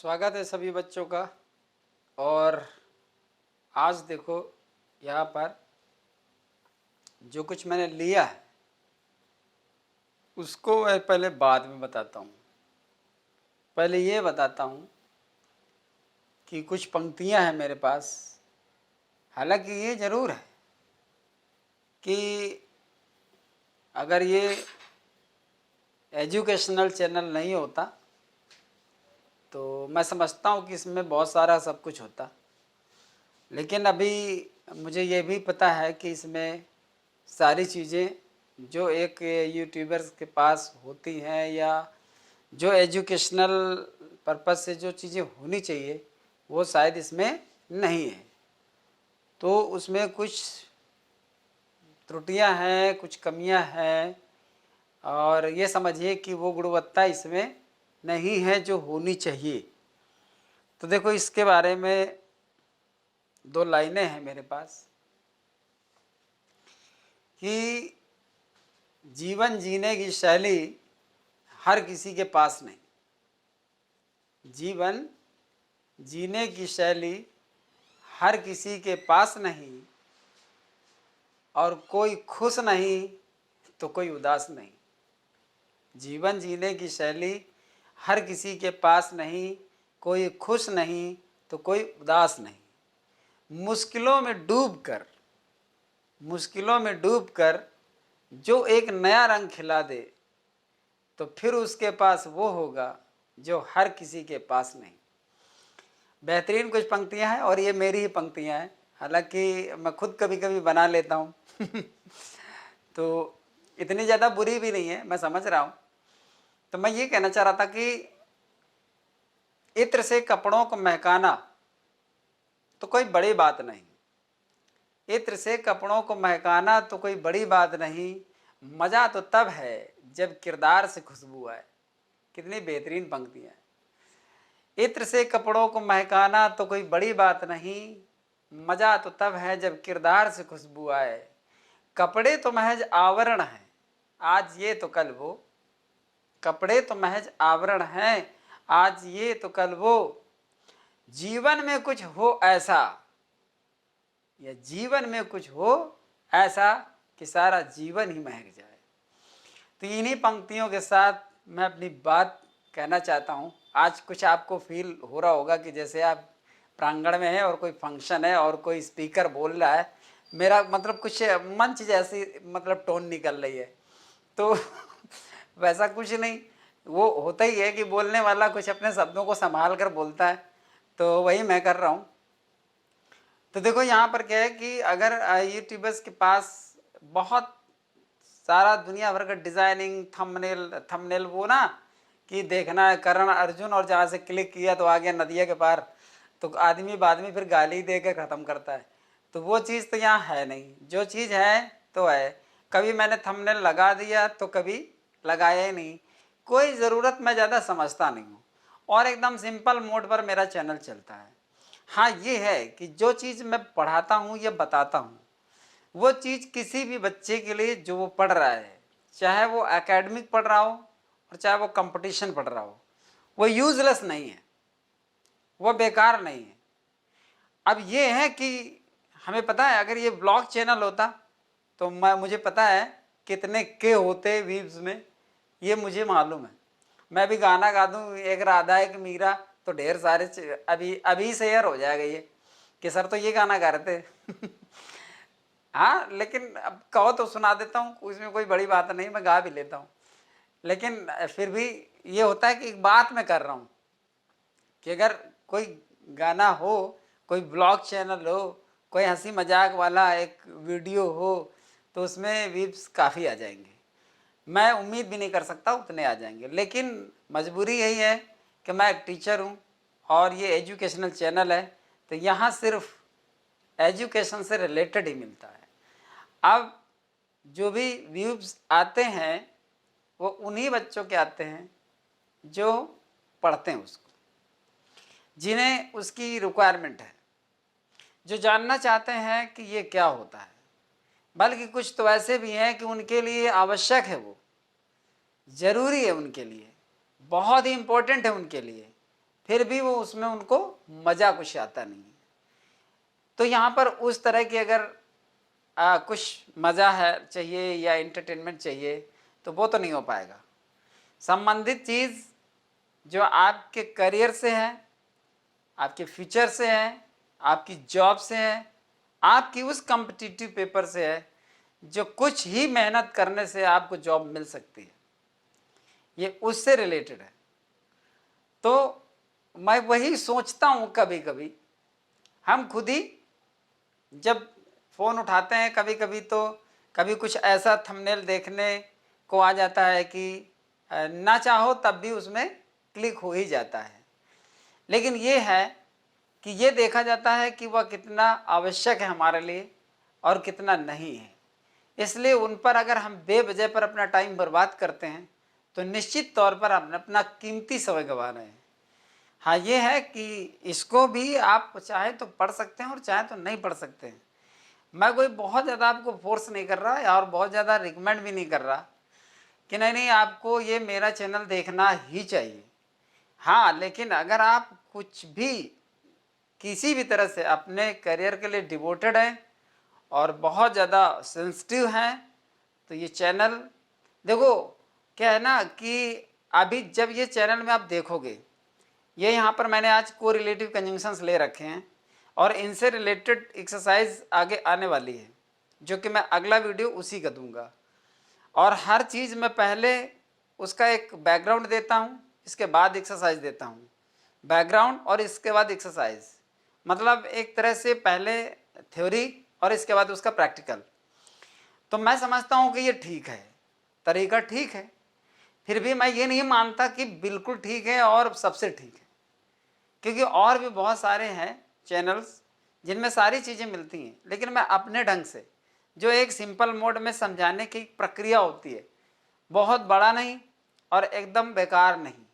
स्वागत है सभी बच्चों का। और आज देखो यहाँ पर जो कुछ मैंने लिया है उसको मैं पहले बाद में बताता हूँ। पहले ये बताता हूँ कि कुछ पंक्तियाँ हैं मेरे पास। हालांकि ये ज़रूर है कि अगर ये एजुकेशनल चैनल नहीं होता तो मैं समझता हूँ कि इसमें बहुत सारा सब कुछ होता, लेकिन अभी मुझे ये भी पता है कि इसमें सारी चीज़ें जो एक यूट्यूबर्स के पास होती हैं या जो एजुकेशनल पर्पस से जो चीज़ें होनी चाहिए वो शायद इसमें नहीं है। तो उसमें कुछ त्रुटियां हैं, कुछ कमियां हैं, और ये समझिए कि वो गुणवत्ता इसमें नहीं है जो होनी चाहिए। तो देखो इसके बारे में दो लाइनें हैं मेरे पास कि जीवन जीने की शैली हर किसी के पास नहीं। जीवन जीने की शैली हर किसी के पास नहीं, और कोई खुश नहीं तो कोई उदास नहीं। जीवन जीने की शैली हर किसी के पास नहीं, कोई खुश नहीं तो कोई उदास नहीं। मुश्किलों में डूबकर जो एक नया रंग खिला दे तो फिर उसके पास वो होगा जो हर किसी के पास नहीं। बेहतरीन कुछ पंक्तियां हैं और ये मेरी ही पंक्तियां हैं, हालांकि मैं खुद कभी कभी बना लेता हूँ तो इतनी ज़्यादा बुरी भी नहीं है, मैं समझ रहा हूँ। तो मैं ये कहना चाह रहा था कि इत्र से कपड़ों को महकाना तो कोई बड़ी बात नहीं। इत्र से कपड़ों को महकाना तो कोई बड़ी बात नहीं, मज़ा तो तब है जब किरदार से खुशबू आए। कितनी बेहतरीन पंक्तियाँ। इत्र से कपड़ों को महकाना तो कोई बड़ी बात नहीं, मज़ा तो तब है जब किरदार से खुशबू आए। कपड़े तो महज आवरण हैं, आज ये तो कल वो। कपड़े तो महज आवरण हैं, आज ये तो कल वो। जीवन में कुछ हो ऐसा, या जीवन में कुछ हो ऐसा कि सारा जीवन ही महक जाए। तो इन्हीं पंक्तियों के साथ मैं अपनी बात कहना चाहता हूँ। आज कुछ आपको फील हो रहा होगा कि जैसे आप प्रांगण में हैं और कोई फंक्शन है और कोई स्पीकर बोल रहा है, मेरा मतलब कुछ मंच जैसी मतलब टोन निकल रही है। तो वैसा कुछ नहीं, वो होता ही है कि बोलने वाला कुछ अपने शब्दों को संभाल कर बोलता है, तो वही मैं कर रहा हूँ। तो देखो यहाँ पर क्या है कि अगर यूट्यूबर्स के पास बहुत सारा दुनिया भर का डिजाइनिंग थंबनेल वो ना कि देखना है करण अर्जुन और जहाँ से क्लिक किया तो आ गया नदिया के पार, तो आदमी बाद में फिर गाली दे के ख़त्म करता है। तो वो चीज़ तो यहाँ है नहीं, जो चीज़ है तो है। कभी मैंने थंबनेल लगा दिया तो कभी लगाया ही नहीं, कोई ज़रूरत मैं ज़्यादा समझता नहीं हूँ, और एकदम सिंपल मोड पर मेरा चैनल चलता है। हाँ ये है कि जो चीज़ मैं पढ़ाता हूँ या बताता हूँ वो चीज़ किसी भी बच्चे के लिए जो वो पढ़ रहा है, चाहे वो एकेडमिक पढ़ रहा हो और चाहे वो कंपटीशन पढ़ रहा हो, वो यूजलेस नहीं है, वो बेकार नहीं है। अब ये है कि हमें पता है अगर ये ब्लॉग चैनल होता तो मुझे पता है कितने के होते व्यूज में, ये मुझे मालूम है। मैं भी गाना गा दूँ एक राधा एक मीरा तो ढेर सारे अभी अभी शेयर हो जाएगा ये कि सर तो ये गाना गा रहे थे हाँ, लेकिन अब कहो तो सुना देता हूँ, उसमें कोई बड़ी बात नहीं, मैं गा भी लेता हूँ। लेकिन फिर भी ये होता है कि एक बात मैं कर रहा हूँ कि अगर कोई गाना हो, कोई ब्लॉग चैनल हो, कोई हंसी मजाक वाला एक वीडियो हो तो उसमें व्यूज काफ़ी आ जाएंगे। मैं उम्मीद भी नहीं कर सकता उतने आ जाएंगे, लेकिन मजबूरी यही है कि मैं एक टीचर हूँ और ये एजुकेशनल चैनल है, तो यहाँ सिर्फ एजुकेशन से रिलेटेड ही मिलता है। अब जो भी व्यूज आते हैं वो उन्हीं बच्चों के आते हैं जो पढ़ते हैं उसको, जिन्हें उसकी रिक्वायरमेंट है, जो जानना चाहते हैं कि ये क्या होता है। बल्कि कुछ तो ऐसे भी हैं कि उनके लिए आवश्यक है, वो ज़रूरी है उनके लिए, बहुत ही इम्पोर्टेंट है उनके लिए, फिर भी वो उसमें उनको मज़ा कुछ आता नहीं है। तो यहाँ पर उस तरह की अगर कुछ मज़ा है चाहिए या एंटरटेनमेंट चाहिए तो वो तो नहीं हो पाएगा। संबंधित चीज़ जो आपके करियर से है, आपके फ्यूचर से है, आपकी जॉब से है, आपकी उस कॉम्पिटिटिव पेपर से है जो कुछ ही मेहनत करने से आपको जॉब मिल सकती है, ये उससे रिलेटेड है। तो मैं वही सोचता हूँ, कभी कभी हम खुद ही जब फ़ोन उठाते हैं कभी कभी तो कभी कुछ ऐसा थंबनेल देखने को आ जाता है कि ना चाहो तब भी उसमें क्लिक हो ही जाता है। लेकिन ये है कि ये देखा जाता है कि वह कितना आवश्यक है हमारे लिए और कितना नहीं है। इसलिए उन पर अगर हम बेवजह पर अपना टाइम बर्बाद करते हैं तो निश्चित तौर पर हम अपना कीमती समय गंवा रहे हैं। हाँ, ये है कि इसको भी आप चाहे तो पढ़ सकते हैं और चाहे तो नहीं पढ़ सकते हैं। मैं कोई बहुत ज़्यादा आपको फोर्स नहीं कर रहा और बहुत ज़्यादा रिकमेंड भी नहीं कर रहा कि नहीं नहीं आपको ये मेरा चैनल देखना ही चाहिए। हाँ, लेकिन अगर आप कुछ भी किसी भी तरह से अपने करियर के लिए डिवोटेड हैं और बहुत ज़्यादा सेंसिटिव हैं तो ये चैनल देखो, क्या है ना कि अभी जब ये चैनल में आप देखोगे, ये यहाँ पर मैंने आज कोरिलेटिव कंजंक्शंस ले रखे हैं और इनसे रिलेटेड एक्सरसाइज आगे आने वाली है जो कि मैं अगला वीडियो उसी का दूंगा। और हर चीज़ में पहले उसका एक बैकग्राउंड देता हूँ, इसके बाद एक्सरसाइज देता हूँ। बैकग्राउंड और इसके बाद एक्सरसाइज, मतलब एक तरह से पहले थ्योरी और इसके बाद उसका प्रैक्टिकल। तो मैं समझता हूँ कि ये ठीक है, तरीका ठीक है। फिर भी मैं ये नहीं मानता कि बिल्कुल ठीक है और सबसे ठीक है, क्योंकि और भी बहुत सारे हैं चैनल्स जिनमें सारी चीज़ें मिलती हैं, लेकिन मैं अपने ढंग से जो एक सिंपल मोड में समझाने की प्रक्रिया होती है, बहुत बड़ा नहीं और एकदम बेकार नहीं,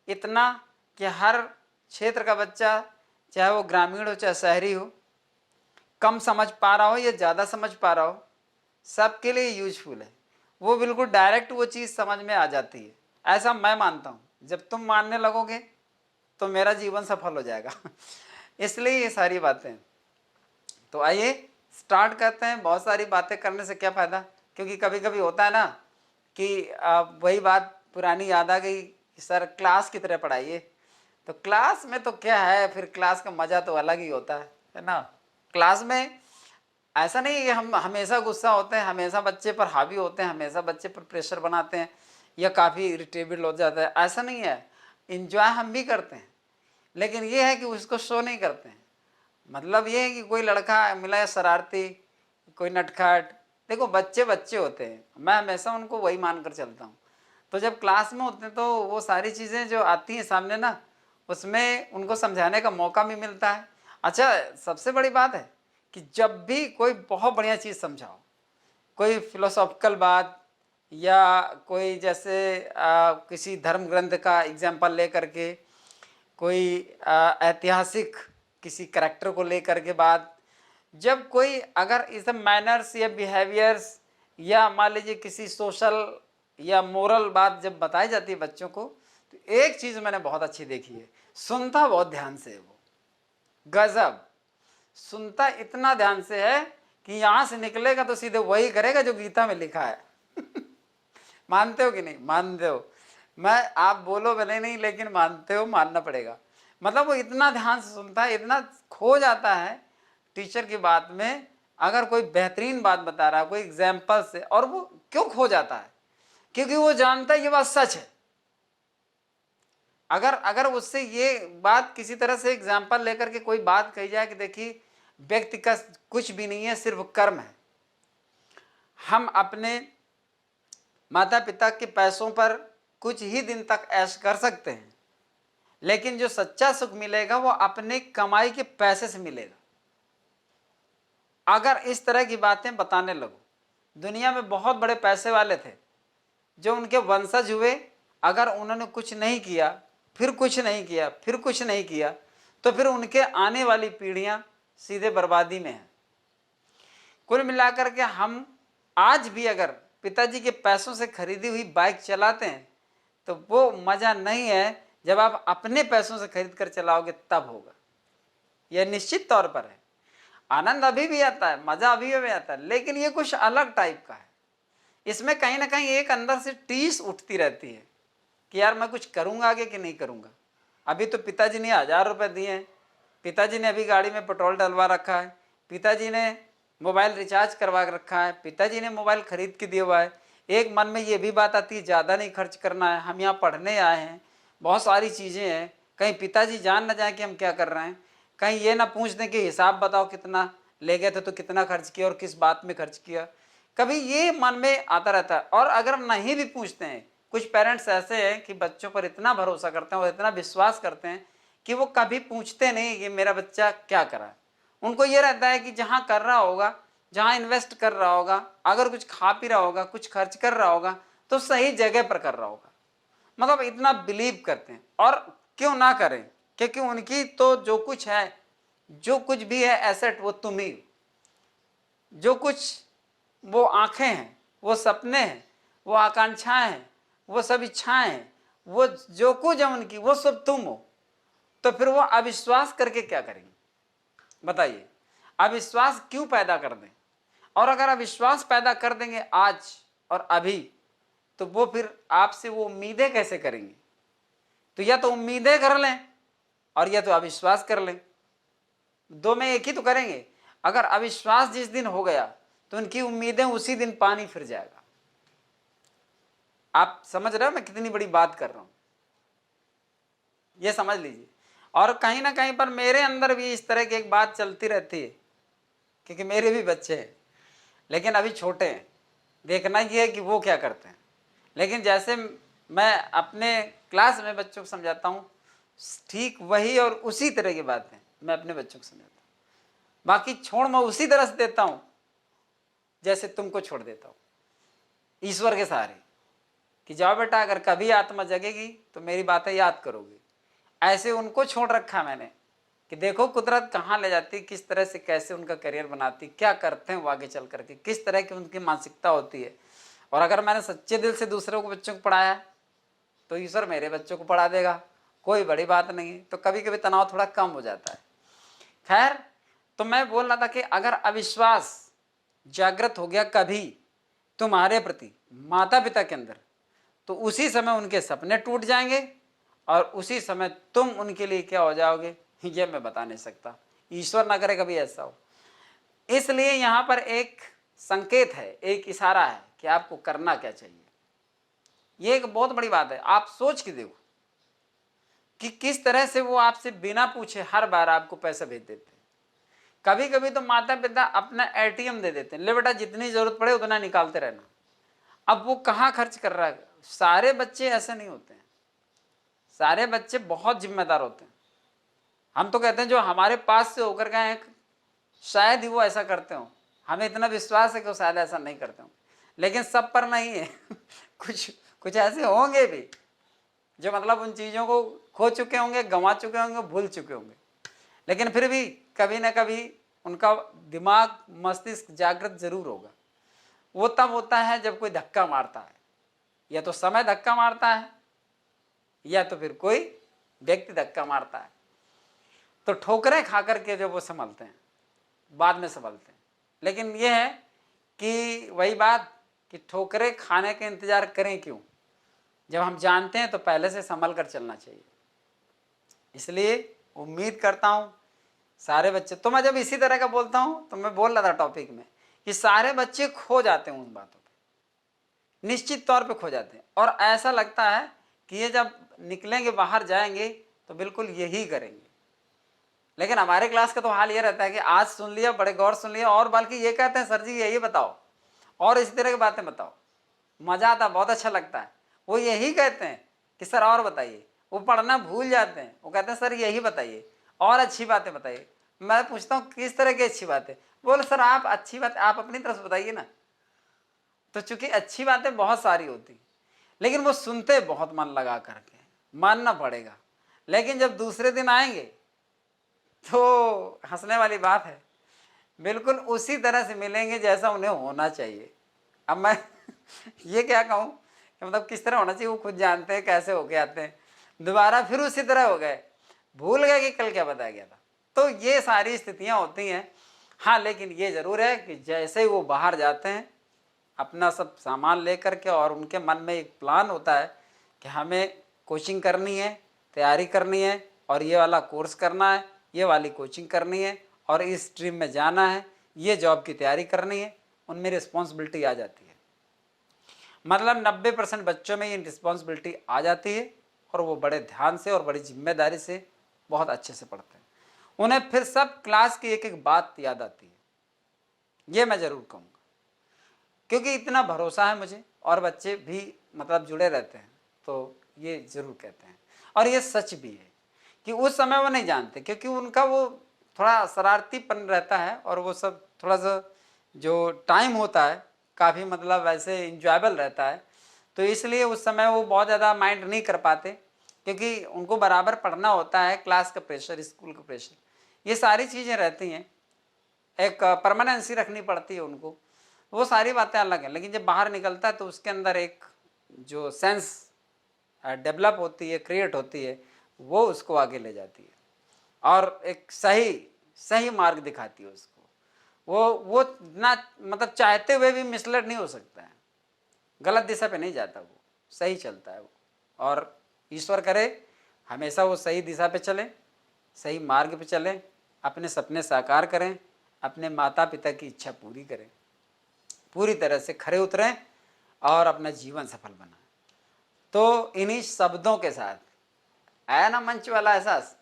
इतना कि हर क्षेत्र का बच्चा, चाहे वो ग्रामीण हो चाहे शहरी हो, कम समझ पा रहा हो या ज़्यादा समझ पा रहा हो, सबके लिए यूजफुल है। वो बिल्कुल डायरेक्ट वो चीज़ समझ में आ जाती है, ऐसा मैं मानता हूँ। जब तुम मानने लगोगे तो मेरा जीवन सफल हो जाएगा। इसलिए ये सारी बातें। तो आइए स्टार्ट करते हैं। बहुत सारी बातें करने से क्या फ़ायदा, क्योंकि कभी कभी होता है ना कि वही बात पुरानी याद आ गई कि सर क्लास की तरह पढ़ाइए। तो क्लास में तो क्या है, फिर क्लास का मज़ा तो अलग ही होता है ना। क्लास में ऐसा नहीं कि हम हमेशा गुस्सा होते हैं, हमेशा बच्चे पर हावी होते हैं, हमेशा बच्चे पर प्रेशर बनाते हैं या काफ़ी इरिटेबल हो जाता है, ऐसा नहीं है। इंजॉय हम भी करते हैं, लेकिन ये है कि उसको शो नहीं करते हैं। मतलब ये है कि कोई लड़का मिला शरारती, कोई नटखट, देखो बच्चे बच्चे होते हैं, मैं हमेशा उनको वही मान कर चलता हूँ। तो जब क्लास में होते हैं तो वो सारी चीज़ें जो आती हैं सामने ना, उसमें उनको समझाने का मौका भी मिलता है। अच्छा, सबसे बड़ी बात है कि जब भी कोई बहुत बढ़िया चीज़ समझाओ, कोई फिलोसॉफिकल बात या कोई जैसे किसी धर्म ग्रंथ का एग्जाम्पल ले करके, कोई ऐतिहासिक किसी करेक्टर को लेकर के बात, जब कोई अगर इस मैनर्स या बिहेवियर्स या मान लीजिए किसी सोशल या मोरल बात जब बताई जाती है बच्चों को, तो एक चीज़ मैंने बहुत अच्छी देखी है, सुनता बहुत ध्यान से है वो, गजब सुनता इतना ध्यान से है कि यहाँ से निकलेगा तो सीधे वही करेगा जो गीता में लिखा है। मानते हो कि नहीं? मानते हो? मैं आप बोलो भले नहीं, लेकिन मानते हो, मानना पड़ेगा। मतलब वो इतना ध्यान से सुनता है, इतना खो जाता है टीचर की बात में। अगर कोई बेहतरीन बात बता रहा है कोई एग्जाम्पल से, और वो क्यों खो जाता है? क्योंकि वो जानता है ये बात सच है। अगर अगर उससे ये बात किसी तरह से एग्जाम्पल लेकर के कोई बात कही जाए कि देखिए व्यक्ति का कुछ भी नहीं है, सिर्फ कर्म है। हम अपने माता पिता के पैसों पर कुछ ही दिन तक ऐश कर सकते हैं, लेकिन जो सच्चा सुख मिलेगा वो अपने कमाई के पैसे से मिलेगा। अगर इस तरह की बातें बताने लगो, दुनिया में बहुत बड़े पैसे वाले थे जो उनके वंशज हुए, अगर उन्होंने कुछ नहीं किया, फिर कुछ नहीं किया, फिर कुछ नहीं किया, तो फिर उनके आने वाली पीढ़ियां सीधे बर्बादी में हैं। कुल मिलाकर के हम आज भी अगर पिताजी के पैसों से खरीदी हुई बाइक चलाते हैं तो वो मज़ा नहीं है जब आप अपने पैसों से खरीद कर चलाओगे तब होगा, यह निश्चित तौर पर है। आनंद अभी भी आता है, मजा अभी भी आता है, लेकिन ये कुछ अलग टाइप का है। इसमें कहीं ना कहीं एक अंदर से टीस उठती रहती है कि यार मैं कुछ करूंगा आगे कि नहीं करूंगा। अभी तो पिताजी ने 1000 रुपये दिए हैं, पिताजी ने अभी गाड़ी में पेट्रोल डलवा रखा है, पिताजी ने मोबाइल रिचार्ज करवा रखा है, पिताजी ने मोबाइल खरीद के दिया हुआ है। एक मन में ये भी बात आती है ज़्यादा नहीं खर्च करना है, हम यहाँ पढ़ने आए हैं, बहुत सारी चीज़ें हैं, कहीं पिताजी जान न जाए कि हम क्या कर रहे हैं, कहीं ये ना पूछ दें कि हिसाब बताओ कितना ले गए थे, तो कितना खर्च किया और किस बात में खर्च किया। कभी ये मन में आता रहता है। और अगर नहीं भी पूछते हैं, कुछ पेरेंट्स ऐसे हैं कि बच्चों पर इतना भरोसा करते हैं और इतना विश्वास करते हैं कि वो कभी पूछते नहीं कि मेरा बच्चा क्या कर रहा है। उनको ये रहता है कि जहाँ कर रहा होगा, जहाँ इन्वेस्ट कर रहा होगा, अगर कुछ खा पी रहा होगा, कुछ खर्च कर रहा होगा, तो सही जगह पर कर रहा होगा। मतलब इतना बिलीव करते हैं। और क्यों ना करें, क्योंकि उनकी तो जो कुछ है, जो कुछ भी है एसेट, वो तुम ही हो। जो कुछ वो आंखें हैं, वो सपने हैं, वो आकांक्षाएं हैं, वो सब इच्छाएं हैं, वो जो कुछ है उनकी, वो सब तुम हो। तो फिर वो अविश्वास करके क्या करेंगे बताइए? अविश्वास क्यों पैदा कर दें? और अगर अविश्वास पैदा कर देंगे आज और अभी, तो वो फिर आपसे वो उम्मीदें कैसे करेंगे? तो या तो उम्मीदें कर लें और या तो अविश्वास कर लें, दो में एक ही तो करेंगे। अगर अविश्वास जिस दिन हो गया तो उनकी उम्मीदें उसी दिन पानी फिर जाएगा। आप समझ रहे हो मैं कितनी बड़ी बात कर रहा हूं? ये समझ लीजिए। और कहीं ना कहीं पर मेरे अंदर भी इस तरह की एक बात चलती रहती है, क्योंकि मेरे भी बच्चे हैं, लेकिन अभी छोटे हैं। देखना ये है कि वो क्या करते हैं। लेकिन जैसे मैं अपने क्लास में बच्चों को समझाता हूँ, ठीक वही और उसी तरह की बातें मैं अपने बच्चों को समझाता हूँ। बाकी छोड़ मैं उसी तरह से देता हूँ जैसे तुमको छोड़ देता हूँ, ईश्वर के सहारे, कि जाओ बेटा, अगर कभी आत्मा जगेगी तो मेरी बातें याद करोगे। ऐसे उनको छोड़ रखा मैंने कि देखो कुदरत कहाँ ले जाती, किस तरह से, कैसे उनका करियर बनाती, क्या करते हैं वो आगे चल करके, किस तरह की उनकी मानसिकता होती है। और अगर मैंने सच्चे दिल से दूसरों को बच्चों को पढ़ाया तो ईश्वर मेरे बच्चों को पढ़ा देगा, कोई बड़ी बात नहीं है। तो कभी कभी तनाव थोड़ा कम हो जाता है। खैर, तो मैं बोल रहा था कि अगर अविश्वास जागृत हो गया कभी तुम्हारे प्रति माता पिता के अंदर, तो उसी समय उनके सपने टूट जाएंगे और उसी समय तुम उनके लिए क्या हो जाओगे ये मैं बता नहीं सकता। ईश्वर ना करे कभी ऐसा हो। इसलिए यहां पर एक संकेत है, एक इशारा है कि आपको करना क्या चाहिए। ये एक बहुत बड़ी बात है। आप सोच के देखो कि किस तरह से वो आपसे बिना पूछे हर बार आपको पैसा भेज देते हैं। कभी कभी तो माता पिता अपना एटीएम दे देते हैं, ले बेटा जितनी जरूरत पड़े उतना निकालते रहना। अब वो कहाँ खर्च कर रहा है? सारे बच्चे ऐसे नहीं होते हैं, सारे बच्चे बहुत जिम्मेदार होते हैं। हम तो कहते हैं जो हमारे पास से होकर गए हैं शायद ही वो ऐसा करते हो। हमें इतना विश्वास है कि वो शायद ऐसा नहीं करते हो, लेकिन सब पर नहीं है कुछ कुछ ऐसे होंगे भी जो मतलब उन चीज़ों को खो चुके होंगे, गंवा चुके होंगे, भूल चुके होंगे, लेकिन फिर भी कभी ना कभी उनका दिमाग, मस्तिष्क जागृत जरूर होगा। वो तब होता है जब कोई धक्का मारता है, या तो समय धक्का मारता है या तो फिर कोई व्यक्ति धक्का मारता है। तो ठोकरें खा करके जब वो संभलते हैं, बाद में संभलते हैं। लेकिन ये है कि वही बात कि ठोकरें खाने के इंतजार करें क्यों, जब हम जानते हैं तो पहले से संभल कर चलना चाहिए। इसलिए उम्मीद करता हूँ सारे बच्चे, तो मैं जब इसी तरह का बोलता हूँ तो मैं बोल रहा था टॉपिक में कि सारे बच्चे खो जाते हैं उन बातों पे, निश्चित तौर पे खो जाते हैं। और ऐसा लगता है कि ये जब निकलेंगे बाहर जाएंगे तो बिल्कुल यही करेंगे। लेकिन हमारे क्लास का तो हाल ये रहता है कि आज सुन लिया, बड़े गौर सुन लिया, और बल्कि ये कहते हैं सर जी यही बताओ और इसी तरह की बातें बताओ। मजा आता, बहुत अच्छा लगता है। वो यही कहते हैं कि सर और बताइए। वो पढ़ना भूल जाते हैं, वो कहते हैं सर यही बताइए और अच्छी बातें बताइए। मैं पूछता हूँ किस तरह की अच्छी बातें? बोले सर आप अच्छी बात आप अपनी तरफ से बताइए ना। तो चूंकि अच्छी बातें बहुत सारी होती, लेकिन वो सुनते बहुत मन लगा करके, मानना पड़ेगा। लेकिन जब दूसरे दिन आएंगे तो हंसने वाली बात है, बिल्कुल उसी तरह से मिलेंगे जैसा उन्हें होना चाहिए। अब मैं ये क्या कहूँ कि मतलब किस तरह होना चाहिए वो खुद जानते हैं, कैसे होके आते हैं। दोबारा फिर उसी तरह हो गए, भूल गए कि कल क्या बताया गया था। तो ये सारी स्थितियां होती हैं। हाँ, लेकिन ये जरूर है कि जैसे ही वो बाहर जाते हैं अपना सब सामान लेकर के, और उनके मन में एक प्लान होता है कि हमें कोचिंग करनी है, तैयारी करनी है, और ये वाला कोर्स करना है, ये वाली कोचिंग करनी है, और इस स्ट्रीम में जाना है, ये जॉब की तैयारी करनी है, उनमें रिस्पॉन्सिबिलिटी आ जाती है। मतलब 90% बच्चों में ये रिस्पॉन्सिबिलिटी आ जाती है, और वो बड़े ध्यान से और बड़ी जिम्मेदारी से बहुत अच्छे से पढ़ते हैं। उन्हें फिर सब क्लास की एक एक बात याद आती है, ये मैं ज़रूर कहूँगा, क्योंकि इतना भरोसा है मुझे, और बच्चे भी मतलब जुड़े रहते हैं तो ये ज़रूर कहते हैं। और ये सच भी है कि उस समय वो नहीं जानते, क्योंकि उनका वो थोड़ा शरारतीपन रहता है, और वो सब थोड़ा सा जो टाइम होता है काफ़ी मतलब वैसे इंजॉयबल रहता है, तो इसलिए उस समय वो बहुत ज़्यादा माइंड नहीं कर पाते, क्योंकि उनको बराबर पढ़ना होता है, क्लास का प्रेशर, स्कूल का प्रेशर, ये सारी चीज़ें रहती हैं, एक परमानेंसी रखनी पड़ती है उनको, वो सारी बातें अलग हैं। लेकिन जब बाहर निकलता है तो उसके अंदर एक जो सेंस डेवलप होती है, क्रिएट होती है, वो उसको आगे ले जाती है, और एक सही मार्ग दिखाती है उसको। वो ना मतलब चाहते हुए भी मिसलेड नहीं हो सकता है, गलत दिशा पे नहीं जाता, वो सही चलता है वो। और ईश्वर करे हमेशा वो सही दिशा पे चले, सही मार्ग पे चले, अपने सपने साकार करें, अपने माता पिता की इच्छा पूरी करें, पूरी तरह से खरे उतरें और अपना जीवन सफल बनाएं। तो इन्हीं शब्दों के साथ आया ना मंच वाला एहसास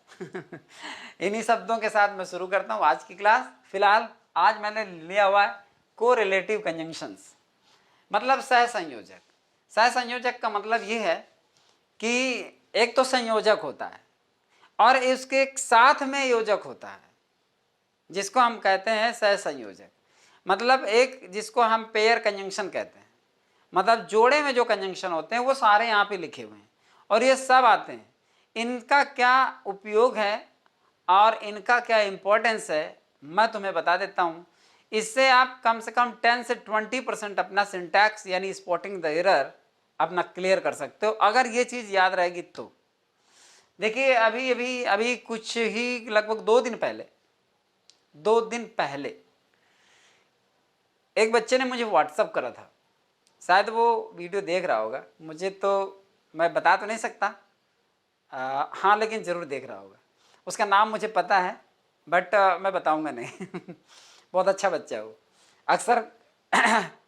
इन्हीं शब्दों के साथ मैं शुरू करता हूँ आज की क्लास। फिलहाल आज मैंने लिया हुआ है कोरिलेटिव कंजंक्शंस, मतलब सहसंयोजक। सहसंयोजक का मतलब ये है कि एक तो संयोजक होता है और इसके साथ में योजक होता है, जिसको हम कहते हैं सहसंयोजक। मतलब एक जिसको हम पेयर कंजंक्शन कहते हैं, मतलब जोड़े में जो कंजंक्शन होते हैं वो सारे यहाँ पे लिखे हुए हैं, और ये सब आते हैं। इनका क्या उपयोग है और इनका क्या इंपॉर्टेंस है मैं तुम्हें बता देता हूँ। इससे आप कम से कम 10 से 20% अपना सिंटैक्स यानी स्पॉटिंग द एरर अपना क्लियर कर सकते हो, अगर ये चीज़ याद रहेगी तो। देखिए अभी अभी अभी कुछ ही लगभग 2 दिन पहले एक बच्चे ने मुझे व्हाट्सअप करा था, शायद वो वीडियो देख रहा होगा, मुझे तो मैं बता तो नहीं सकता, हाँ लेकिन ज़रूर देख रहा होगा। उसका नाम मुझे पता है बट मैं बताऊंगा नहीं बहुत अच्छा बच्चा है वो, अक्सर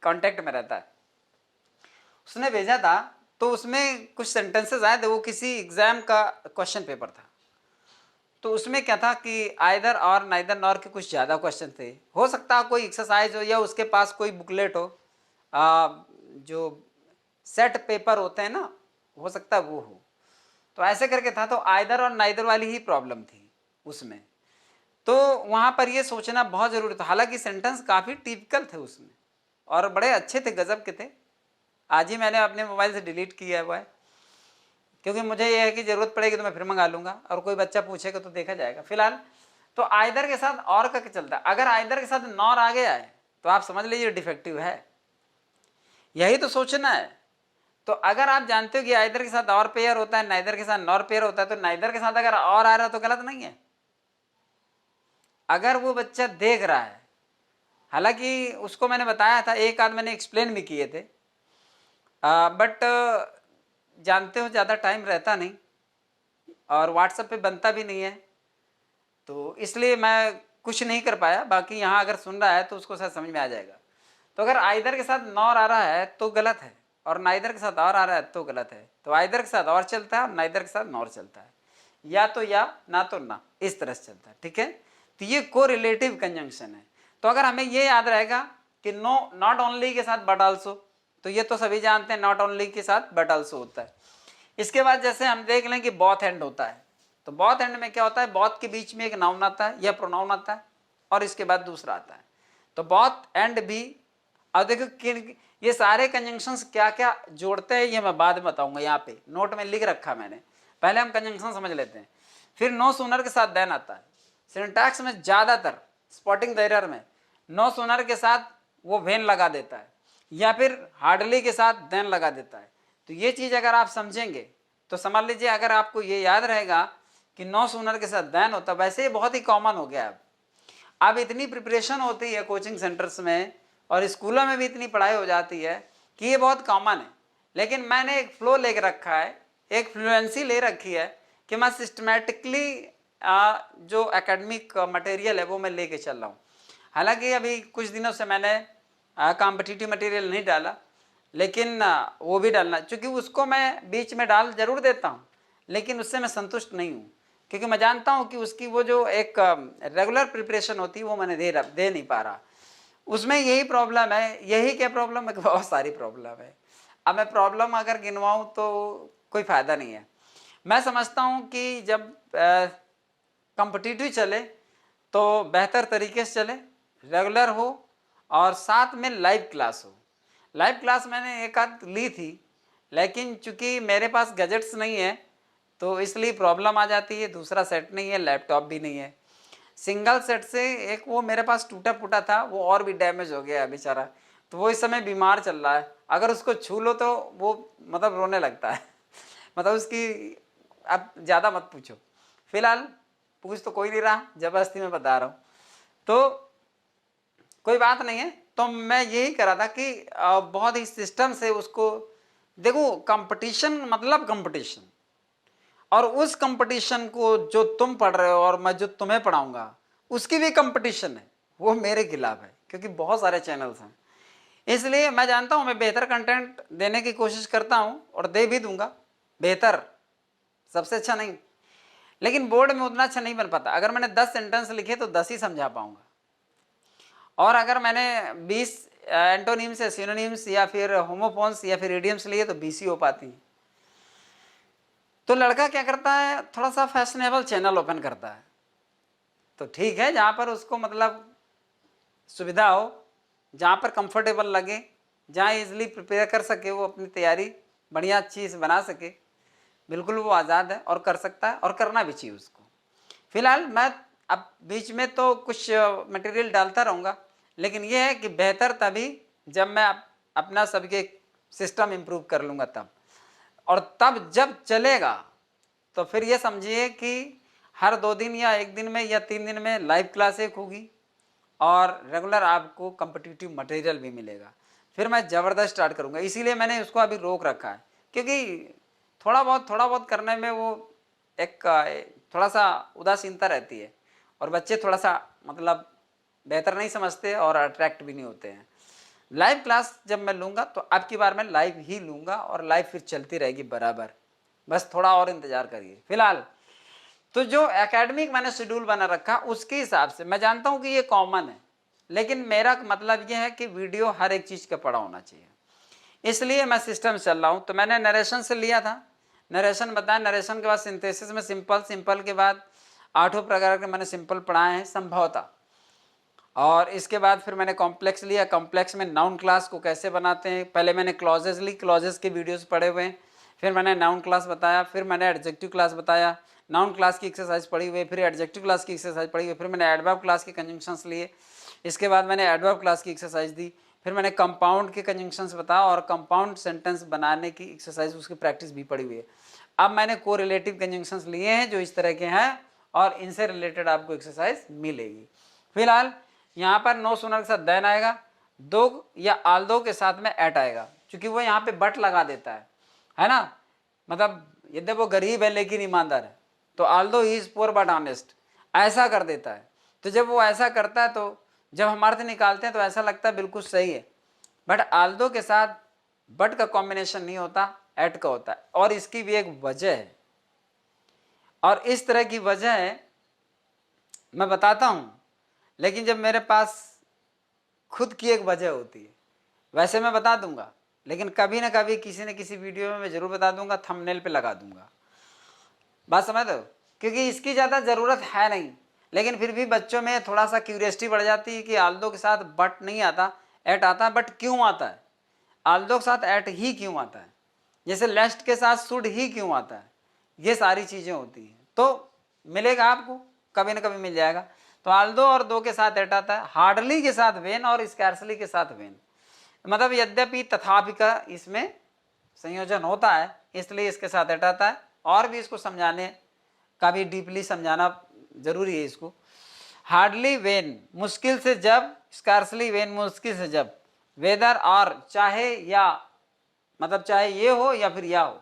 कांटेक्ट में रहता है। उसने भेजा था तो उसमें कुछ सेंटेंसेस आए थे, वो किसी एग्ज़ाम का क्वेश्चन पेपर था। तो उसमें क्या था कि आइदर और नाइदर नॉर के कुछ ज़्यादा क्वेश्चन थे, हो सकता है कोई एक्सरसाइज हो या उसके पास कोई बुकलेट हो, जो सेट पेपर होते हैं ना, हो सकता है वो हो। तो ऐसे करके था, तो आइदर और नाइदर वाली ही प्रॉब्लम थी उसमें। तो वहाँ पर ये सोचना बहुत ज़रूरी था, हालांकि सेंटेंस काफ़ी टिपिकल थे उसमें और बड़े अच्छे थे, गजब के थे। आज ही मैंने अपने मोबाइल से डिलीट किया हुआ है, क्योंकि मुझे ये है कि ज़रूरत पड़ेगी तो मैं फिर मंगा लूँगा, और कोई बच्चा पूछेगा तो देखा जाएगा। फिलहाल तो आइदर के साथ और का चलता है, अगर आइदर के साथ नॉर आ गया है तो आप समझ लीजिए डिफेक्टिव है, यही तो सोचना है। तो अगर आप जानते हो कि आइदर के साथ और पेयर होता है, नाइदर के साथ नॉर पेयर होता है, तो नाइदर के साथ अगर और आ रहा है तो गलत नहीं है। अगर वो बच्चा देख रहा है, हालांकि उसको मैंने बताया था, एक आध मैंने एक्सप्लेन भी किए थे, बट जानते हो ज़्यादा टाइम रहता नहीं और व्हाट्सएप पे बनता भी नहीं है, तो इसलिए मैं कुछ नहीं कर पाया। बाकी यहाँ अगर सुन रहा है तो उसको शायद समझ में आ जाएगा। तो अगर आइदर के साथ नॉर आ रहा है तो गलत है, और नाइदर के साथ और आ रहा है तो गलत है। तो आइदर के साथ और चलता है और नाइदर के साथ नॉर चलता है, या तो या, ना तो ना, इस तरह से चलता है। ठीक है, तो ये कोरिलेटिव कंजंक्शन है। तो अगर हमें ये याद रहेगा कि नो नॉट ओनली के साथ बट आल्सो, तो ये तो सभी जानते हैं नॉट ओनली के साथ बट आल्सो होता है। इसके बाद जैसे हम देख लें कि बोथ एंड होता है, तो बोथ एंड में क्या होता है, बोथ के बीच में एक नाउन आता है या प्रोनाउन आता है और इसके बाद दूसरा आता है, तो बोथ एंड भी। अब देखो ये सारे कंजंक्शंस क्या क्या जोड़ते हैं ये मैं बाद में बताऊंगा, यहाँ पे नोट में लिख रखा मैंने, पहले हम कंजंक्शन समझ लेते हैं। फिर नो सूनर के साथ देन आता है, सिंटैक्स में ज़्यादातर स्पॉटिंग द एरर में नो सूनर के साथ वो वेन लगा देता है या फिर हार्डली के साथ देन लगा देता है। तो ये चीज़ अगर आप समझेंगे तो समझ लीजिए अगर आपको ये याद रहेगा कि नो सूनर के साथ देन होता, वैसे ये बहुत ही कॉमन हो गया अब इतनी प्रिपरेशन होती है कोचिंग सेंटर्स में और स्कूलों में भी इतनी पढ़ाई हो जाती है कि ये बहुत कॉमन है। लेकिन मैंने एक फ्लो ले रखा है, एक फ्लुएंसी ले रखी है कि मैं सिस्टमेटिकली जो एकेडमिक मटेरियल है वो मैं लेके चल रहा हूँ। हालांकि अभी कुछ दिनों से मैंने कॉम्पिटिटिव मटेरियल नहीं डाला, लेकिन वो भी डालना, क्योंकि उसको मैं बीच में डाल जरूर देता हूँ, लेकिन उससे मैं संतुष्ट नहीं हूँ, क्योंकि मैं जानता हूँ कि उसकी वो जो एक रेगुलर प्रिपरेशन होती है वो मैंने दे नहीं पा रहा। उसमें यही प्रॉब्लम है, यही क्या प्रॉब्लम है कि बहुत सारी प्रॉब्लम है। अब मैं प्रॉब्लम अगर गिनवाऊँ तो कोई फ़ायदा नहीं है। मैं समझता हूँ कि जब कॉम्पिटिटिव चले तो बेहतर तरीके से चले, रेगुलर हो और साथ में लाइव क्लास हो। लाइव क्लास मैंने एक आध ली थी, लेकिन चूंकि मेरे पास गैजेट्स नहीं है तो इसलिए प्रॉब्लम आ जाती है। दूसरा सेट नहीं है, लैपटॉप भी नहीं है। सिंगल सेट से एक वो मेरे पास टूटा फूटा था, वो और भी डैमेज हो गया बेचारा, तो वो इस समय बीमार चल रहा है। अगर उसको छू लो तो वो मतलब रोने लगता है मतलब उसकी अब ज़्यादा मत पूछो, फिलहाल पूछ तो कोई नहीं रहा, जबरदस्ती में बता रहा हूँ, तो कोई बात नहीं है। तो मैं यही करा था कि बहुत ही सिस्टम से उसको देखो। कंपटीशन मतलब कंपटीशन, और उस कंपटीशन को जो तुम पढ़ रहे हो और मैं जो तुम्हें पढ़ाऊंगा उसकी भी कंपटीशन है, वो मेरे खिलाफ है, क्योंकि बहुत सारे चैनल्स हैं। इसलिए मैं जानता हूँ मैं बेहतर कंटेंट देने की कोशिश करता हूँ और दे भी दूंगा बेहतर, सबसे अच्छा नहीं, लेकिन बोर्ड में उतना अच्छा नहीं बन पाता। अगर मैंने 10 सेंटेंस लिखे तो 10 ही समझा पाऊंगा, और अगर मैंने 20 एंटोनिम्स या सिनोनिम्स या फिर होमोफोन्स या फिर इडियम्स लिए तो 20 ही हो पाती हैं। तो लड़का क्या करता है, थोड़ा सा फैशनेबल चैनल ओपन करता है, तो ठीक है, जहाँ पर उसको मतलब सुविधा हो, जहाँ पर कंफर्टेबल लगे, जहाँ इजीली प्रिपेयर कर सके, वो अपनी तैयारी बढ़िया चीज़ बना सके, बिल्कुल वो आज़ाद है और कर सकता है और करना भी चाहिए उसको। फिलहाल मैं अब बीच में तो कुछ मटेरियल डालता रहूँगा, लेकिन ये है कि बेहतर तभी जब मैं अपना सबके सिस्टम इम्प्रूव कर लूँगा तब, और तब जब चलेगा तो फिर ये समझिए कि हर 2 दिन या 1 दिन में या 3 दिन में लाइव क्लास एक होगी और रेगुलर आपको कॉम्पिटिटिव मटेरियल भी मिलेगा। फिर मैं ज़बरदस्त स्टार्ट करूँगा, इसीलिए मैंने उसको अभी रोक रखा है, क्योंकि थोड़ा बहुत करने में वो एक थोड़ा सा उदासीनता रहती है और बच्चे थोड़ा सा मतलब बेहतर नहीं समझते और अट्रैक्ट भी नहीं होते हैं। लाइव क्लास जब मैं लूँगा तो अब की बार मैं लाइव ही लूँगा और लाइव फिर चलती रहेगी बराबर, बस थोड़ा और इंतज़ार करिए। फिलहाल तो जो एकेडमिक मैंने शेड्यूल बना रखा उसके हिसाब से मैं जानता हूँ कि ये कॉमन है, लेकिन मेरा मतलब ये है कि वीडियो हर एक चीज़ का पड़ा होना चाहिए, इसलिए मैं सिस्टम चल रहा हूँ। तो मैंने नरेशन से लिया था, नरेशन बताया, नरेशन के बाद सिंथेसिस में सिंपल, सिंपल के बाद 8 प्रकार के मैंने सिंपल पढ़ाए हैं संभवतः, और इसके बाद फिर मैंने कॉम्प्लेक्स लिया। कॉम्प्लेक्स में नाउन क्लास को कैसे बनाते हैं, पहले मैंने क्लॉजेज ली, क्लॉजेज के वीडियोस पढ़े हुए हैं, फिर मैंने नाउन क्लास बताया, फिर मैंने एडजेक्टिव क्लास बताया, नाउन क्लास की एक्सरसाइज पढ़ी हुई, फिर एडजेक्टिव क्लास की एक्सरसाइज पढ़ी हुई, फिर मैंने एडवर्ब क्लास के कंजंक्शंस लिए, इसके बाद मैंने एडवर्ब क्लास की एक्सरसाइज दी, फिर मैंने कंपाउंड के कंजंक्शंस बताया और कंपाउंड सेंटेंस बनाने की एक्सरसाइज उसकी प्रैक्टिस भी पड़ी हुई है। अब मैंने को रिलेटिव कंजंक्शंस लिए हैं जो इस तरह के हैं और इनसे रिलेटेड आपको एक्सरसाइज मिलेगी। फिलहाल यहाँ पर नो सुनर के साथ देन आएगा, दो या आल्दो के साथ में एट आएगा, क्योंकि वो यहाँ पे बट लगा देता है ना, मतलब यद्यपि वो गरीब है लेकिन ईमानदार है, तो Aldous he is poor but honest, ऐसा कर देता है। तो जब वो ऐसा करता है तो जब हम अर्थ निकालते हैं तो ऐसा लगता है बिल्कुल सही है, बट आल्दो के साथ बट का कॉम्बिनेशन नहीं होता, एट का होता है, और इसकी भी एक वजह है, और इस तरह की वजह है मैं बताता हूँ, लेकिन जब मेरे पास खुद की एक वजह होती है, वैसे मैं बता दूंगा, लेकिन कभी ना कभी किसी न किसी वीडियो में मैं जरूर बता दूंगा, थंबनेल पे लगा दूंगा, बात समझ दो, क्योंकि इसकी ज़्यादा ज़रूरत है नहीं, लेकिन फिर भी बच्चों में थोड़ा सा क्यूरियोसिटी बढ़ जाती है कि आल्दो के साथ बट नहीं आता, एट आता है, बट क्यों आता है, आल्दो के साथ एट ही क्यों आता है, जैसे लेस्ट के साथ शुड ही क्यों आता है, ये सारी चीज़ें होती हैं। तो मिलेगा आपको, कभी ना कभी मिल जाएगा। तो आल्दो और दो के साथ एट आता है, हार्डली के साथ वेन और स्कैर्सली के साथ वेन, मतलब यद्यपि तथापि का इसमें संयोजन होता है, इसलिए इसके साथ एट आता है। और भी इसको समझाने का भी डीपली समझाना जरूरी है इसको। हार्डली वेन, मुश्किल से जब, स्कार्सली वेन, मुश्किल से जब, वेदर और, चाहे या, मतलब चाहे ये हो या फिर या हो,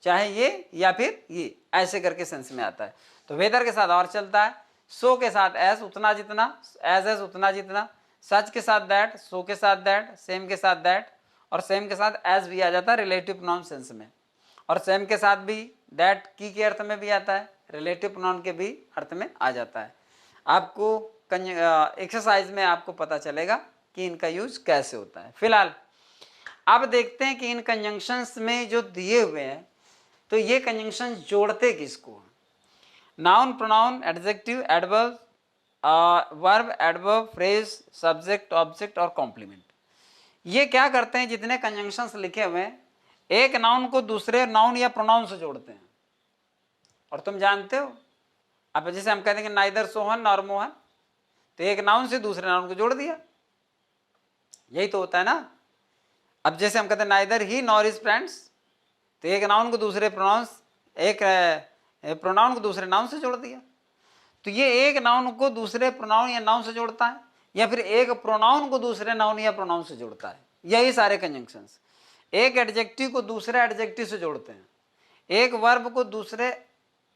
चाहे ये या फिर ये, ऐसे करके सेंस में आता है। तो वेदर के साथ और चलता है, सो के साथ एस, उतना जितना, एज उतना जितना, सच के साथ दैट, सो के साथ दैट, सेम के साथ दैट, और सेम के साथ एज भी आ जाता है रिलेटिव प्रोनाउन सेंस में, और सेम के साथ भी दैट की के अर्थ में भी आता है, रिलेटिव प्रोनाउन के भी अर्थ में आ जाता है। आपको एक्सरसाइज में आपको पता चलेगा कि इनका यूज कैसे होता है। फिलहाल अब देखते हैं कि इन कंजंक्शंस में जो दिए हुए हैं, तो ये कंजंक्शन जोड़ते किसको? Noun, pronoun, adjective, adverb, verb, adverb, phrase, subject, object और कॉम्प्लीमेंट। ये क्या करते हैं, जितने कंजंक्शंस लिखे हुए हैं, एक नाउन को दूसरे नाउन या प्रोनाउन से जोड़ते हैं। और तुम जानते हो, अब जैसे हम कहते हैं कि नाइदर सोहन नॉर मोहन, तो एक नाउन से दूसरे नाउन को जोड़ दिया, यही तो होता है ना। अब जैसे हम कहते हैं नाइदर ही नॉर हिज फ्रेंड्स, तो एक नाउन को दूसरे प्रोनाउंस, एक प्रोनाउन को दूसरे नाउन से जोड़ दिया। तो ये एक नाउन को दूसरे प्रोनाउन या नाउन से जोड़ता है, या फिर एक प्रोनाउन को दूसरे नाउन या प्रोनाउन से जोड़ता है। यही सारे कंजंक्शंस। एक एडजेक्टिव को दूसरे एडजेक्टिव से जोड़ते हैं, एक वर्ब को दूसरे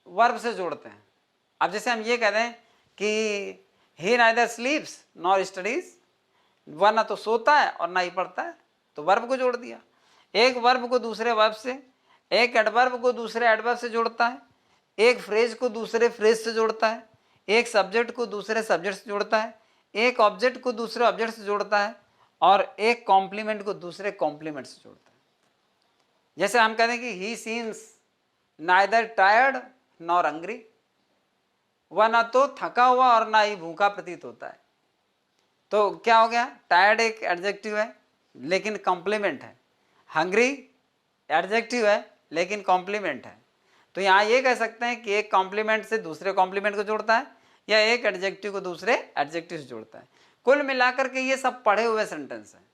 वर्ब से जोड़ते हैं। अब जैसे हम ये कह रहे हैं कि ही नाइदर स्लीप्स नॉर स्टडीज, वह ना तो सोता है और ना ही पढ़ता है, तो वर्ब को जोड़ दिया। एक वर्ब को दूसरे वर्ब से, एक एडवर्ब को दूसरे एडवर्ब से जोड़ता है, एक फ्रेज को दूसरे फ्रेज से जोड़ता है, एक सब्जेक्ट को दूसरे सब्जेक्ट से जोड़ता है, एक ऑब्जेक्ट को दूसरे ऑब्जेक्ट से जोड़ता है, और एक कॉम्प्लीमेंट को दूसरे कॉम्प्लीमेंट से जोड़ता है। जैसे हम कहते हैं कि ही seems neither tired nor hungry, वह ना तो थका हुआ और ना ही भूखा प्रतीत होता है। तो क्या हो गया, टायर्ड एक एडजेक्टिव है लेकिन कॉम्प्लीमेंट है, हंग्री एडजेक्टिव है लेकिन कॉम्प्लीमेंट है। तो यहाँ ये कह सकते हैं कि एक कॉम्प्लीमेंट से दूसरे कॉम्प्लीमेंट को जोड़ता है, या एक एडजेक्टिव को दूसरे एडजेक्टिव से जोड़ता है। कुल मिलाकर के ये सब पढ़े हुए सेंटेंस हैं,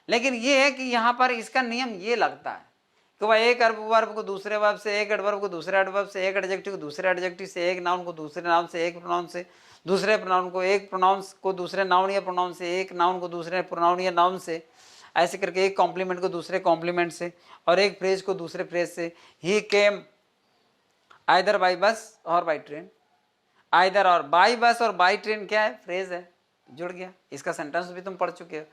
लेकिन ये है कि यहाँ पर इसका नियम ये लगता है कि वह एक वर्ब को दूसरे वर्ब से, एक एडवर्ब को दूसरे एडवर्ब से, एक एडजेक्टिव को दूसरे एडजेक्टिव से, एक नाउन को दूसरे नाउन से, एक प्रोनाउन से दूसरे प्रोनाउन को, एक प्रोनाउन को दूसरे नाउन या प्रोनाउन से, एक नाउन को दूसरे प्रोनाउन या नाउन से, ऐसे करके एक कॉम्प्लीमेंट को दूसरे कॉम्प्लीमेंट से, और एक फ्रेज को दूसरे फ्रेज से। ही केम आइदर बाई बस और बाई ट्रेन, आइदर और बाई बस और बाई ट्रेन क्या है, फ्रेज है, जुड़ गया। इसका सेंटेंस भी तुम पढ़ चुके हो,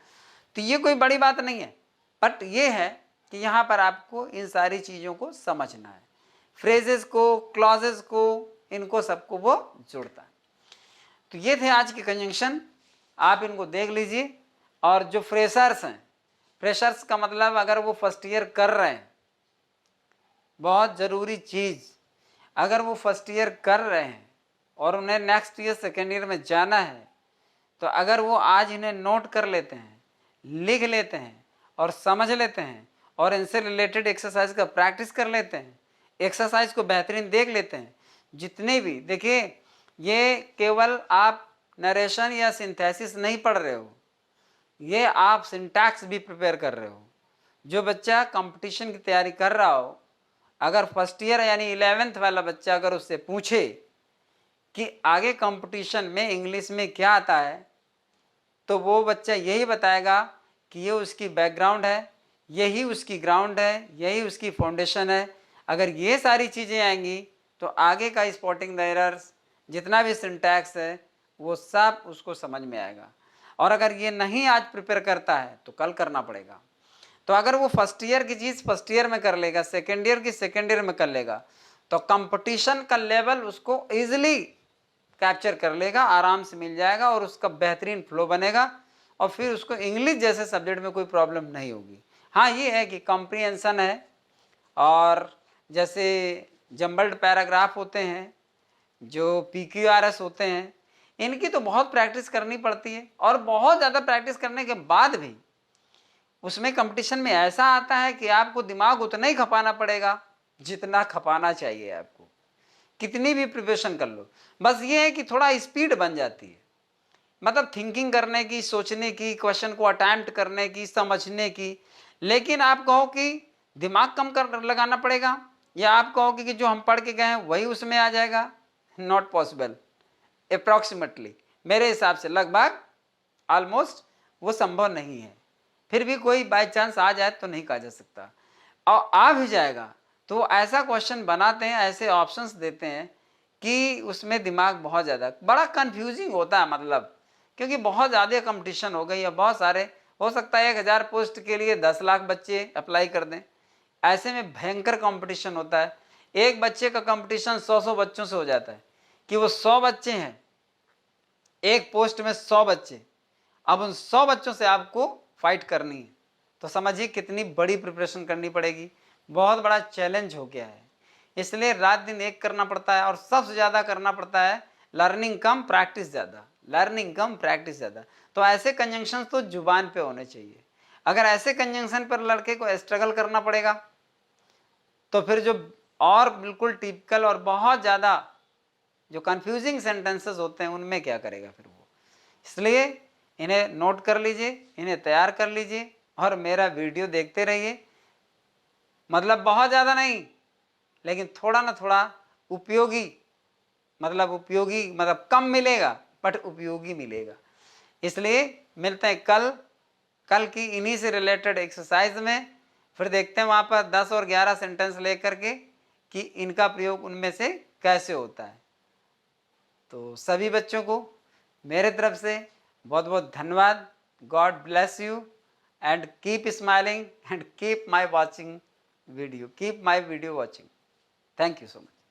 तो ये कोई बड़ी बात नहीं है, बट ये है कि यहाँ पर आपको इन सारी चीज़ों को समझना है, फ्रेजेस को, क्लॉजेस को, इनको सबको वो जोड़ता है। तो ये थे आज के कंजंक्शन, आप इनको देख लीजिए। और जो फ्रेशर्स हैं, फ्रेशर्स का मतलब अगर वो फर्स्ट ईयर कर रहे हैं, बहुत ज़रूरी चीज़, अगर वो फर्स्ट ईयर कर रहे हैं और उन्हें नेक्स्ट ईयर सेकेंड ईयर में जाना है, तो अगर वो आज इन्हें नोट कर लेते हैं, लिख लेते हैं और समझ लेते हैं, और इनसे रिलेटेड एक्सरसाइज का प्रैक्टिस कर लेते हैं, एक्सरसाइज को बेहतरीन देख लेते हैं, जितने भी, देखिए ये केवल आप नरेशन या सिंथेसिस नहीं पढ़ रहे हो, ये आप सिंटैक्स भी प्रिपेयर कर रहे हो। जो बच्चा कंपटीशन की तैयारी कर रहा हो, अगर फर्स्ट ईयर यानी 11th वाला बच्चा अगर उससे पूछे कि आगे कंपटीशन में इंग्लिश में क्या आता है, तो वो बच्चा यही बताएगा कि ये उसकी बैकग्राउंड है, यही उसकी ग्राउंड है, यही उसकी फाउंडेशन है। अगर ये सारी चीज़ें आएंगी तो आगे का स्पॉटिंग द एरर्स, जितना भी सिंटैक्स है, वो सब उसको समझ में आएगा। और अगर ये नहीं आज प्रिपेयर करता है तो कल करना पड़ेगा। तो अगर वो फर्स्ट ईयर की चीज़ फर्स्ट ईयर में कर लेगा, सेकेंड ईयर की सेकेंड ईयर में कर लेगा, तो कंपटीशन का लेवल उसको ईजिली कैप्चर कर लेगा, आराम से मिल जाएगा, और उसका बेहतरीन फ्लो बनेगा, और फिर उसको इंग्लिश जैसे सब्जेक्ट में कोई प्रॉब्लम नहीं होगी। हाँ, ये है कि कॉम्प्रिहेंशन है, और जैसे जम्बल्ड पैराग्राफ होते हैं, जो PQRS होते हैं, इनकी तो बहुत प्रैक्टिस करनी पड़ती है, और बहुत ज़्यादा प्रैक्टिस करने के बाद भी उसमें कंपटीशन में ऐसा आता है कि आपको दिमाग उतना ही खपाना पड़ेगा जितना खपाना चाहिए आपको, कितनी भी प्रिपरेशन कर लो। बस ये है कि थोड़ा स्पीड बन जाती है, मतलब थिंकिंग करने की, सोचने की, क्वेश्चन को अटेम्प्ट करने की, समझने की। लेकिन आप कहो कि दिमाग कम कर लगाना पड़ेगा, या आप कहोगे कि जो हम पढ़ के गए हैं वही उसमें आ जाएगा? Not possible. अप्रॉक्सीमेटली मेरे हिसाब से लगभग ऑलमोस्ट वो संभव नहीं है। फिर भी कोई बाय चांस आ जाए तो नहीं कहा जा सकता, और आ भी जाएगा तो ऐसा क्वेश्चन बनाते हैं, ऐसे ऑप्शंस देते हैं कि उसमें दिमाग बहुत ज़्यादा बड़ा कंफ्यूजिंग होता है, मतलब क्योंकि बहुत ज़्यादा कंपटीशन हो गई है, बहुत सारे, हो सकता है 1000 पोस्ट के लिए 10 लाख बच्चे अप्लाई कर दें। ऐसे में भयंकर कंपटीशन होता है। एक बच्चे का कंपटीशन 100 बच्चों से हो जाता है कि वो 100 बच्चे हैं, एक पोस्ट में 100 बच्चे, अब उन 100 बच्चों से आपको फाइट करनी है, तो समझिए कितनी बड़ी प्रिपरेशन करनी पड़ेगी। बहुत बड़ा चैलेंज हो गया है, इसलिए रात दिन एक करना पड़ता है, और सबसे ज़्यादा करना पड़ता है लर्निंग कम प्रैक्टिस ज़्यादा, लर्निंग कम प्रैक्टिस ज़्यादा। तो ऐसे कंजंक्शन तो जुबान पे होने चाहिए। अगर ऐसे कंजंक्शन पर लड़के को स्ट्रगल करना पड़ेगा तो फिर जो और बिल्कुल टिपिकल और बहुत ज़्यादा जो कंफ्यूजिंग सेंटेंसेस होते हैं उनमें क्या करेगा फिर वो। इसलिए इन्हें नोट कर लीजिए, इन्हें तैयार कर लीजिए और मेरा वीडियो देखते रहिए। मतलब बहुत ज़्यादा नहीं, लेकिन थोड़ा ना थोड़ा उपयोगी, मतलब कम मिलेगा बट उपयोगी मिलेगा। इसलिए मिलते हैं कल की इन्हीं से रिलेटेड एक्सरसाइज में। फिर देखते हैं वहाँ पर 10 और 11 सेंटेंस लेकर के कि इनका प्रयोग उनमें से कैसे होता है। तो सभी बच्चों को मेरे तरफ से बहुत बहुत धन्यवाद। God bless you and keep smiling and keep my video watching. Thank you so much.